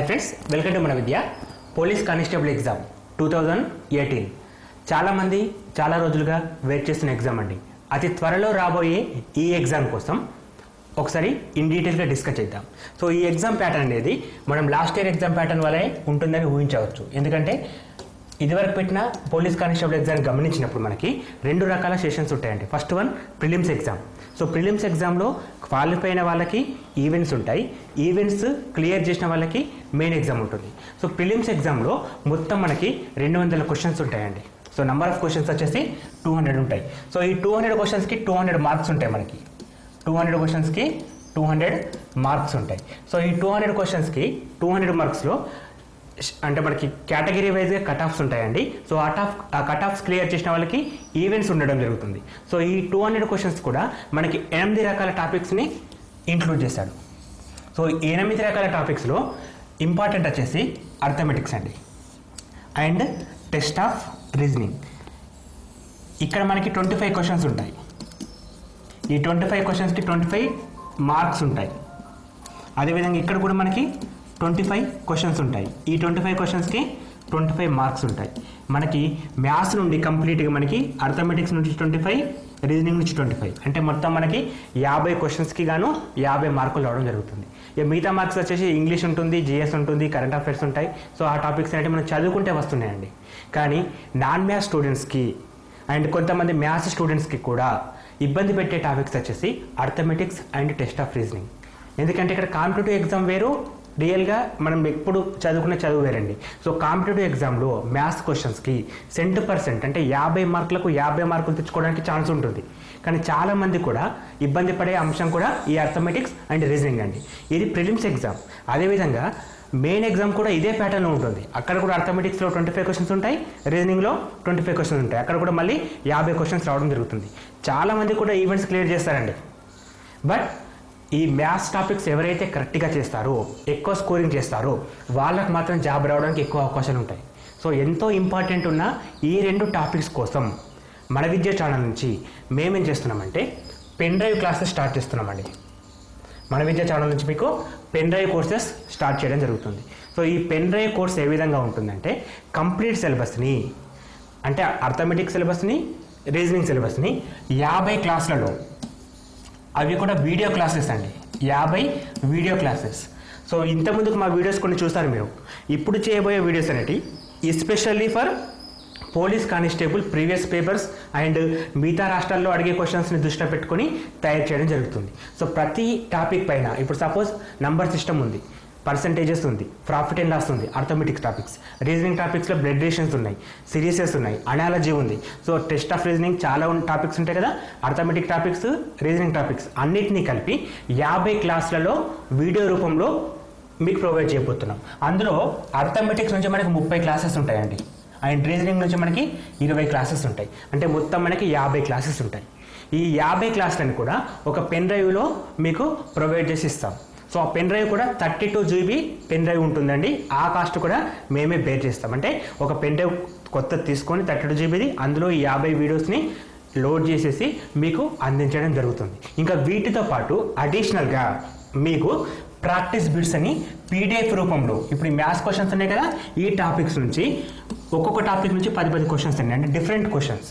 Friends, welcome to మన విద్య. Police constable exam 2018 చాలామంది చాలా రోజులుగా వెయిట్ చేస్తున్న ఎగ్జామ్ అండి. అతి త్వరలో రాబోయే ఈ ఎగ్జామ్ కోసం ఒకసారి ఇన్ డీటెయిల్గా డిస్కస్ చేద్దాం. సో ఈ ఎగ్జామ్ ప్యాటర్న్ అనేది మనం లాస్ట్ ఇయర్ ఎగ్జామ్ ప్యాటర్న్ వల్లే ఉంటుందని ఊహించవచ్చు. ఎందుకంటే ఇదివరకు పెట్టిన పోలీస్ కానిస్టేబుల్ ఎగ్జామ్ గమనించినప్పుడు మనకి రెండు రకాల సెషన్స్ ఉంటాయండి. First one prelims exam. So prelims ఎగ్జామ్లో క్వాలిఫై అయిన వాళ్ళకి ఈవెంట్స్ ఉంటాయి, ఈవెంట్స్ క్లియర్ చేసిన వాళ్ళకి మెయిన్ ఎగ్జామ్ ఉంటుంది. సో ప్రిలిమ్స్ ఎగ్జామ్లో మొత్తం మనకి 200 క్వశ్చన్స్ ఉంటాయండి. సో నెంబర్ ఆఫ్ క్వశ్చన్స్ వచ్చేసి 200 ఉంటాయి. సో ఈ 200 క్వశ్చన్స్కి 200 మార్క్స్ ఉంటాయి. మనకి 200 క్వశ్చన్స్కి 200 మార్క్స్ ఉంటాయి. సో ఈ 200 క్వశ్చన్స్కి 200 మార్క్స్లో అంటే మనకి కేటగిరీ వైజ్గా కట్ ఆఫ్స్ ఉంటాయండి. సో ఆ కట్ ఆఫ్స్ క్లియర్ చేసిన వాళ్ళకి ఈవెంట్స్ ఉండడం జరుగుతుంది. సో ఈ 200 క్వశ్చన్స్ కూడా మనకి 8 రకాల టాపిక్స్ని ఇంక్లూడ్ చేశాడు. సో 8 రకాల టాపిక్స్లో ఇంపార్టెంట్ వచ్చేసి అర్థమెటిక్స్ అండి అండ్ టెస్ట్ ఆఫ్ రీజనింగ్. ఇక్కడ మనకి 25 క్వశ్చన్స్ ఉంటాయి. ఈ 25 క్వశ్చన్స్కి 25 మార్క్స్ ఉంటాయి. అదేవిధంగా ఇక్కడ కూడా మనకి 25 క్వశ్చన్స్ ఉంటాయి. ఈ 25 క్వశ్చన్స్కి 25 మార్క్స్ ఉంటాయి. మనకి మ్యాథ్స్ నుండి కంప్లీట్గా మనకి అర్థమెటిక్స్ నుంచి 25, రీజనింగ్ నుంచి 25, అంటే మొత్తం మనకి 50 క్వశ్చన్స్కి గాను 50 మార్కులు రావడం జరుగుతుంది. ఇక మిగతా మార్క్స్ వచ్చేసి ఇంగ్లీష్ ఉంటుంది, జిఎస్ ఉంటుంది, కరెంట్ అఫైర్స్ ఉంటాయి. సో ఆ టాపిక్స్ అంటే మనం చదువుకుంటే వస్తున్నాయండి. కానీ నాన్ మ్యాథ్స్ స్టూడెంట్స్కి అండ్ కొంతమంది మ్యాథ్స్ స్టూడెంట్స్కి కూడా ఇబ్బంది పెట్టే టాపిక్స్ వచ్చేసి arithmetics and test of reasoning. ఎందుకంటే ఇక్కడ కాంపిటేటివ్ ఎగ్జామ్ వేరు, రియల్గా మనం ఎప్పుడు చదువుకునే చదువు వేరండి. సో కాంపిటేటివ్ ఎగ్జామ్లో మ్యాథ్స్ క్వశ్చన్స్కి 100% అంటే 50 మార్కులకు 50 మార్కులు తెచ్చుకోవడానికి ఛాన్స్ ఉంటుంది. కానీ చాలామంది కూడా ఇబ్బంది పడే అంశం కూడా ఈ అర్థమెటిక్స్ అండ్ రీజనింగ్ అండి. ఇది ప్రిలిమ్స్ ఎగ్జామ్. అదేవిధంగా మెయిన్ ఎగ్జామ్ కూడా ఇదే ప్యాటర్న్లో ఉంటుంది. అక్కడ కూడా అర్థమెటిక్స్లో 25 క్వశ్చన్స్ ఉంటాయి, రీజనింగ్లో 25 క్వశ్చన్స్ ఉంటాయి. అక్కడ కూడా మళ్ళీ 50 క్వశ్చన్స్ రావడం జరుగుతుంది. చాలామంది కూడా ఈవెంట్స్ క్లియర్ చేస్తారండి. బట్ ఈ మ్యాథ్స్ టాపిక్స్ ఎవరైతే కరెక్ట్గా చేస్తారో, ఎక్కువ స్కోరింగ్ చేస్తారో వాళ్ళకి మాత్రం జాబ్ రావడానికి ఎక్కువ అవకాశాలు ఉంటాయి. సో ఎంతో ఇంపార్టెంట్ ఉన్న ఈ 2 టాపిక్స్ కోసం మన విద్య ఛానల్ నుంచి మేమేం చేస్తున్నామంటే పెన్ డ్రైవ్ క్లాసెస్ స్టార్ట్ చేస్తున్నామండి. మన విద్య ఛానల్ నుంచి మీకు పెన్ డ్రైవ్ కోర్సెస్ స్టార్ట్ చేయడం జరుగుతుంది. సో ఈ పెన్ డ్రైవ్ కోర్స్ ఏ విధంగా ఉంటుందంటే కంప్లీట్ సిలబస్ని, అంటే అర్థమెటిక్ సిలబస్ని, రీజనింగ్ సిలబస్ని 50 క్లాసులలో, అవి కూడా వీడియో క్లాసెస్ అండి, 50 వీడియో క్లాసెస్. సో ఇంతకుముందుకు మా వీడియోస్ కొన్ని చూస్తారు మీరు. ఇప్పుడు చేయబోయే వీడియోస్ అనేవి especially for police constable previous papers and మిగతా రాష్ట్రాల్లో అడిగే క్వశ్చన్స్ని దృష్టిలో పెట్టుకొని తయారు చేయడం జరుగుతుంది. సో ప్రతి టాపిక్ పైన ఇప్పుడు సపోజ్ నంబర్ సిస్టమ్ ఉంది, పర్సంటేజెస్ ఉంది, ప్రాఫిట్ అండ్ లాస్ ఉంది, అర్థమెటిక్ టాపిక్స్, రీజనింగ్ టాపిక్స్లో బ్లడ్ రిలేషన్స్ ఉన్నాయి, సిరీసెస్ ఉన్నాయి, అనాలజీ ఉంది. సో టెస్ట్ ఆఫ్ రీజనింగ్ చాలా టాపిక్స్ ఉంటాయి కదా, అర్థమెటిక్ టాపిక్స్, రీజనింగ్ టాపిక్స్ అన్నిటినీ కలిపి 50 క్లాసులలో వీడియో రూపంలో మీకు ప్రొవైడ్ చేయబోతున్నాం. అందులో అర్థమెటిక్స్ నుంచి మనకి 30 క్లాసెస్ ఉంటాయండి అండ్ రీజనింగ్ నుంచి మనకి 20 క్లాసెస్ ఉంటాయి. అంటే మొత్తం మనకి 50 క్లాసెస్ ఉంటాయి. ఈ 50 క్లాసులను కూడా ఒక పెన్ డ్రైవ్లో మీకు ప్రొవైడ్ చేసి ఇస్తాం. సో ఆ పెన్ డ్రైవ్ కూడా 32 GB పెన్ డ్రైవ్ ఉంటుందండి. ఆ కాస్ట్ కూడా మేమే బేర్ చేస్తాం. అంటే ఒక పెన్ డ్రైవ్ కొత్తది తీసుకొని 32 GBది అందులో ఈ 50 వీడియోస్ని లోడ్ చేసేసి మీకు అందించడం జరుగుతుంది. ఇంకా వీటితో పాటు అడిషనల్గా మీకు ప్రాక్టీస్ బిట్స్ అని PDF రూపంలో, ఇప్పుడు ఈ మ్యాథ్స్ క్వశ్చన్స్ ఉన్నాయి కదా, ఈ టాపిక్స్ నుంచి ఒక్కొక్క టాపిక్ నుంచి 10 క్వశ్చన్స్ అండి, అంటే డిఫరెంట్ క్వశ్చన్స్.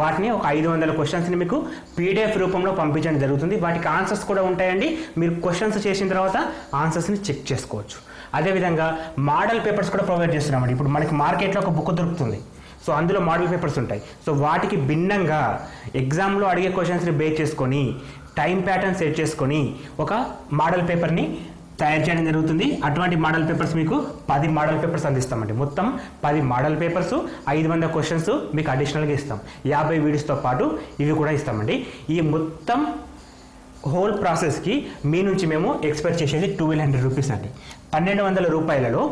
వాటిని ఒక 500 క్వశ్చన్స్ని మీకు PDF రూపంలో పంపించడం జరుగుతుంది. వాటికి ఆన్సర్స్ కూడా ఉంటాయండి. మీరు క్వశ్చన్స్ చేసిన తర్వాత ఆన్సర్స్ని చెక్ చేసుకోవచ్చు. అదేవిధంగా మోడల్ పేపర్స్ కూడా ప్రొవైడ్ చేస్తున్నామండి. ఇప్పుడు మనకి మార్కెట్లో ఒక బుక్ దొరుకుతుంది. సో అందులో మోడల్ పేపర్స్ ఉంటాయి. సో వాటికి భిన్నంగా ఎగ్జామ్లో అడిగే క్వశ్చన్స్ని బేస్ చేసుకొని టైం ప్యాటర్న్ సెట్ చేసుకొని ఒక మోడల్ పేపర్ని తయారు చేయడం జరుగుతుంది. అటువంటి మోడల్ పేపర్స్ మీకు 10 మోడల్ పేపర్స్ అందిస్తామండి. మొత్తం 10 మోడల్ పేపర్స్, 500 క్వశ్చన్స్ మీకు అడిషనల్గా ఇస్తాం. 50 వీడియోస్తో పాటు ఇవి కూడా ఇస్తామండి. ఈ మొత్తం హోల్ ప్రాసెస్కి మీ నుంచి మేము ఎక్స్పెక్ట్ చేసేది 1200 రూపీస్ అండి. 1200 రూపాయలలో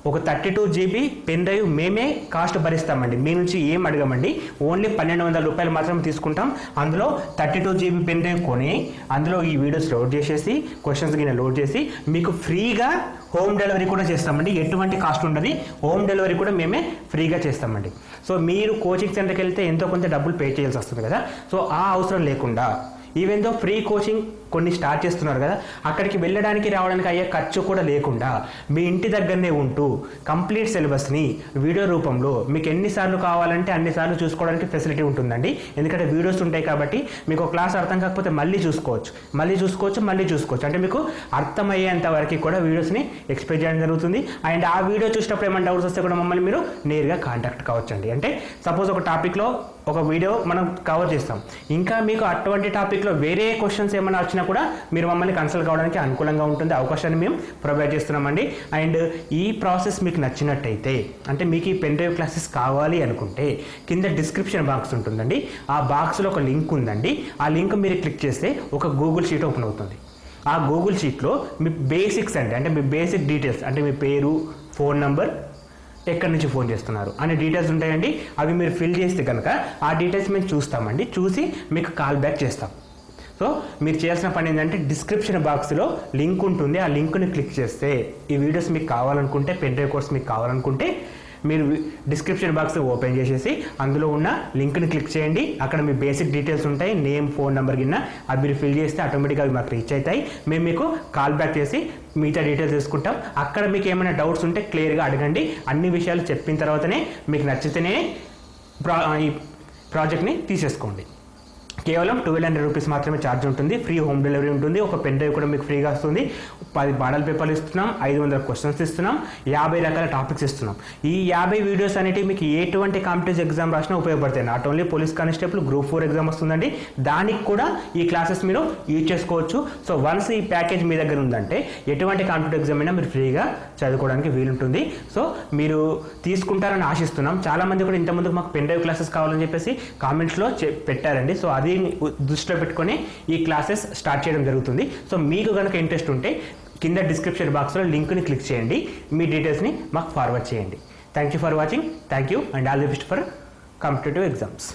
ఒక 32 GB పెన్ డ్రైవ్ మేమే కాస్ట్ భరిస్తామండి. మీ నుంచి ఏం అడగమండి, ఓన్లీ 1200 రూపాయలు మాత్రం తీసుకుంటాం. అందులో 32 GB పెన్ డ్రైవ్ కొని అందులో ఈ వీడియోస్ లోడ్ చేసేసి క్వశ్చన్స్ కింద లోడ్ చేసి మీకు ఫ్రీగా హోమ్ డెలివరీ కూడా చేస్తామండి. ఎటువంటి కాస్ట్ ఉండదు, హోమ్ డెలివరీ కూడా మేమే ఫ్రీగా చేస్తామండి. సో మీరు కోచింగ్ సెంటర్కి వెళ్తే ఎంతో కొంత డబ్బులు పే చేయాల్సి వస్తుంది కదా, సో ఆ అవసరం లేకుండా ఈవెన్ దో ఫ్రీ కోచింగ్ కొన్ని స్టార్ట్ చేస్తున్నారు కదా, అక్కడికి వెళ్ళడానికి రావడానికి అయ్యే ఖర్చు కూడా లేకుండా మీ ఇంటి దగ్గరనే ఉంటూ కంప్లీట్ సిలబస్ని వీడియో రూపంలో మీకు ఎన్నిసార్లు కావాలంటే అన్నిసార్లు చూసుకోవడానికి ఫెసిలిటీ ఉంటుందండి. ఎందుకంటే వీడియోస్ ఉంటాయి కాబట్టి మీకు ఒక క్లాస్ అర్థం కాకపోతే మళ్ళీ చూసుకోవచ్చు. అంటే మీకు అర్థమయ్యేంత వరకు కూడా వీడియోస్ని ఎక్స్ప్లెయిన్ చేయడం జరుగుతుంది. అండ్ ఆ వీడియో చూసినప్పుడు ఏమైనా డౌట్స్ వస్తే కూడా మమ్మల్ని మీరు నేరుగా కాంటాక్ట్ కావచ్చండి. అంటే సపోజ్ ఒక టాపిక్లో ఒక వీడియో మనం కవర్ చేస్తాం, ఇంకా మీకు అటువంటి టాపిక్లో వేరే క్వశ్చన్స్ ఏమైనా వచ్చినా కూడా మీరు మమ్మల్ని కన్సల్ట్ కావడానికి అనుకూలంగా ఉంటుంది, అవకాశాన్ని మేము ప్రొవైడ్ చేస్తున్నామండి. అండ్ ఈ ప్రాసెస్ మీకు నచ్చినట్టయితే, అంటే మీకు ఈ పెన్ డ్రైవ్ క్లాసెస్ కావాలి అనుకుంటే కింద డిస్క్రిప్షన్ బాక్స్ ఉంటుందండి, ఆ బాక్స్లో ఒక లింక్ ఉందండి. ఆ లింక్ మీరు క్లిక్ చేస్తే ఒక గూగుల్ షీట్ ఓపెన్ అవుతుంది. ఆ గూగుల్ షీట్లో మీ బేసిక్స్ అంటే మీ బేసిక్ డీటెయిల్స్, అంటే మీ పేరు, ఫోన్ నంబర్, ఎక్కడి నుంచి ఫోన్ చేస్తున్నారు అనే డీటెయిల్స్ ఉంటాయండి. అవి మీరు ఫిల్ చేస్తే కనుక ఆ డీటెయిల్స్ మేము చూస్తామండి, చూసి మీకు కాల్ బ్యాక్ చేస్తాం. సో మీరు చేయాల్సిన పని ఏంటంటే డిస్క్రిప్షన్ బాక్స్లో లింక్ ఉంటుంది, ఆ లింక్ని క్లిక్ చేస్తే ఈ వీడియోస్ మీకు కావాలనుకుంటే, పెన్ డ్రైవ్ కోర్స్ మీకు కావాలనుకుంటే మీరు డిస్క్రిప్షన్ బాక్స్ ఓపెన్ చేసేసి అందులో ఉన్న లింక్ని క్లిక్ చేయండి. అక్కడ మీ బేసిక్ డీటెయిల్స్ ఉంటాయి, నేమ్, ఫోన్ నెంబర్ కింద అవి మీరు ఫిల్ చేస్తే ఆటోమేటిక్గా అవి మాకు రీచ్ అవుతాయి. మేము మీకు కాల్ బ్యాక్ చేసి మిగతా డీటెయిల్స్ తీసుకుంటాం. అక్కడ మీకు ఏమైనా డౌట్స్ ఉంటే క్లియర్గా అడగండి. అన్ని విషయాలు చెప్పిన తర్వాతనే మీకు నచ్చితేనే ఈ ప్రాజెక్ట్ని తీసేసుకోండి. కేవలం 1200 రూపీస్ మాత్రమే ఛార్జ్ ఉంటుంది. ఫ్రీ హోమ్ డెలివరీ ఉంటుంది. ఒక పెన్ డ్రైవ్ కూడా మీకు ఫ్రీగా వస్తుంది. 10 మోడల్ పేపర్లు ఇస్తున్నాం, 500 క్వశ్చన్స్ ఇస్తున్నాం, 50 రకాల టాపిక్స్ ఇస్తున్నాం. ఈ 50 వీడియోస్ అనేవి మీకు ఎటువంటి కాంపిటేటివ్ ఎగ్జామ్ రాసినా ఉపయోగపడతాయి. Not only police constable, group 4 exam వస్తుందండి, దానికి కూడా ఈ క్లాసెస్ మీరు యూజ్ చేసుకోవచ్చు. సో వన్స్ ఈ ప్యాకేజ్ మీ దగ్గర ఉందంటే ఎటువంటి కాంపిటేటివ్ ఎగ్జామ్ అయినా మీరు ఫ్రీగా చదువుకోవడానికి వీలుంటుంది. సో మీరు తీసుకుంటారని ఆశిస్తున్నాం. చాలామంది కూడా ఇంతకుముందు మాకు పెన్ డ్రైవ్ క్లాసెస్ కావాలని చెప్పేసి కామెంట్స్లో పెట్టారండి. సో అది దృష్టిలో పెట్టుకొని ఈ క్లాసెస్ స్టార్ట్ చేయడం జరుగుతుంది. సో మీకు కనుక ఇంట్రెస్ట్ ఉంటే కింద డిస్క్రిప్షన్ బాక్స్లో లింక్ని క్లిక్ చేయండి, మీ డీటెయిల్స్ని మాకు ఫార్వర్డ్ చేయండి. Thank you for watching. Thank you and all the best for competitive exams.